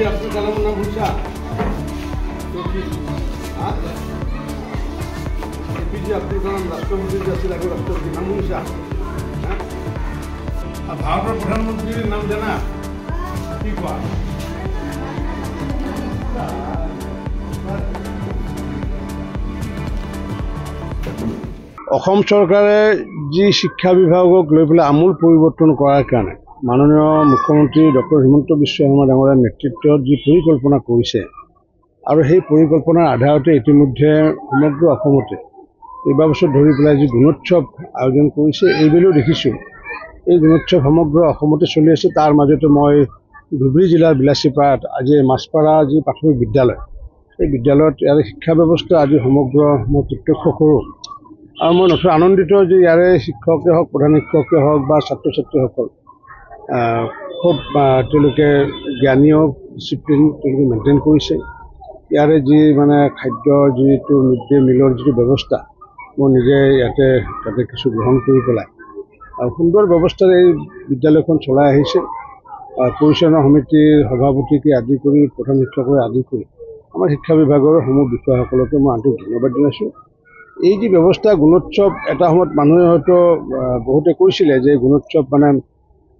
अब्दुल कलाम नाम पूछा एपीजे अब्दुल कलाम राष्ट्रपति राष्ट्रपति नाम पूछा भारत प्रधानमंत्री नाम जाना कि सरकारे जी शिक्षा विभागक लै पे आमूल परिवर्तन करार कारण माननीय मुख्यमंत्री डॉक्टर हिमंत बिश्व शर्मा डांगरियार नेतृत्व जी परिकल्पना करिছে और সেই परिकल्पनार आधारते इतिमध्ये समग्र असमते केइबा बছৰ धरि पेলাই जी गुणोत्सव आयोजन करिছে এইবেলিও দেখিছোঁ এই गुणोत्सव समग्र असमते चलि আছে तार মাজতে মই धुबुरी जिलार বিলাসীপাৰাত আজি মাছপাৰা जी प्राथमिक विद्यालय এই विद्यालयत ইয়াৰ शिक्षा व्यवस्था আজি समग्र মই प्रत्यक्ष करूँ और मैं नथुन आनंदित जे यारे शिक्षके हक प्रधान शिक्षके हक बा छात्र छात्रीসকল खूब ज्ञानीय डिसिप्लिन मेन्टेन करिছে यारे जी माने खाद्य जी मिड डे मिलर जी व्यवस्था मैं निजे इते किछु ग्रहण कर पेलाय सुंदर व्यवस्था विद्यालयखन चलाई आहिছে परिचालना समितिर सभापति के आदि कर प्रधान शिक्षक आदि कर आमार शिक्षा विभागर समूह विषयসকলকে मैं आंतरिक धन्यवाद जानाइছোঁ এই যে व्यवस्था गुणोत्सव এটা সময়ত মানুহে হয়তো বহুতে কৈছিলে যে गुणोत्सव মানে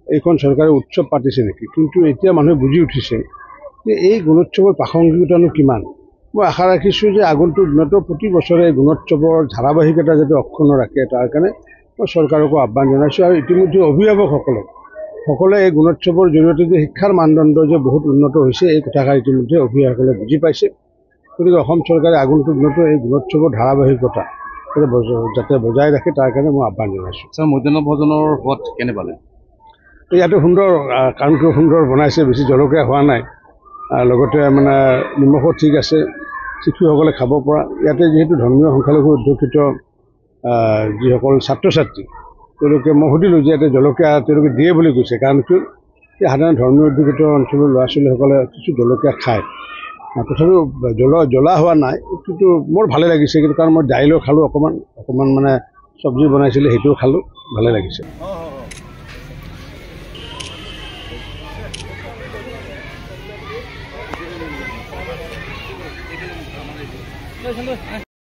এইখন চৰকাৰে উৎসৱ পাতিছে নেকি কিন্তু এতিয়া মানুহে বুজি উঠিছে যে এই গুণোৎসৱৰ প্ৰাসংগিকতানো কিমান মই আশা ৰাখিছোঁ যে আগন্তুক দিনতো প্ৰতি বছৰে গুণোৎসৱৰ ধাৰাবাহিকতা যাতে অক্ষুণ্ণ ৰাখে তাৰ কাৰণে মই চৰকাৰকো আহ্বান জনাইছোঁ আৰু ইতিমধ্যে অভিভাৱকসকলে এই গুণোৎসৱৰ জৰিয়তে যে শিক্ষাৰ মানদণ্ড যে বহুত উন্নত হৈছে এই কথাষাৰ ইতিমধ্যে অভিভাৱকসকলে বুজি পাইছে গতিকে অসম চৰকাৰে আগন্তুক দিনতো এই গুণোৎসৱৰ ধাৰাবাহিকতা যাতে বজাই ৰাখে তাৰ কাৰণে মই আহ্বান জনাইছোঁ। স্যাৰ মধ্যাহ্ন ভোজনৰ সোৱাদ কেনে পালে? ইয়াতে সুন্দৰ কাৰণটো সুন্দৰ বনাইছে বেছি জলকীয়া হোৱা নাই লগতে মানে নিমখো ঠিক আছে শিশুসকলে খাব পৰা ইয়াতে যেহেতু ধৰ্মীয় সংখ্যালঘু অধ্যুষিত যিসকল ছাত্ৰ ছাত্ৰী তেওঁলোকে মই সুধিলোঁ যে ইয়াতে জলকীয়া তেওঁলোকে দিয়ে বুলি কৈছে কাৰণ কি সাধাৰণ ধৰ্মীয় অধ্যুষিত অঞ্চলৰ ল'ৰা ছোৱালীসকলে কিছু জলকীয়া খায় তথাপিও জ্বলা হোৱা নাই কিন্তু মোৰ ভালে লাগিছে কিন্তু কাৰণ মই দাইলো খালোঁ অকণমান মানে চব্জি বনাইছিলে সেইটোও খালোঁ ভালে লাগিছে।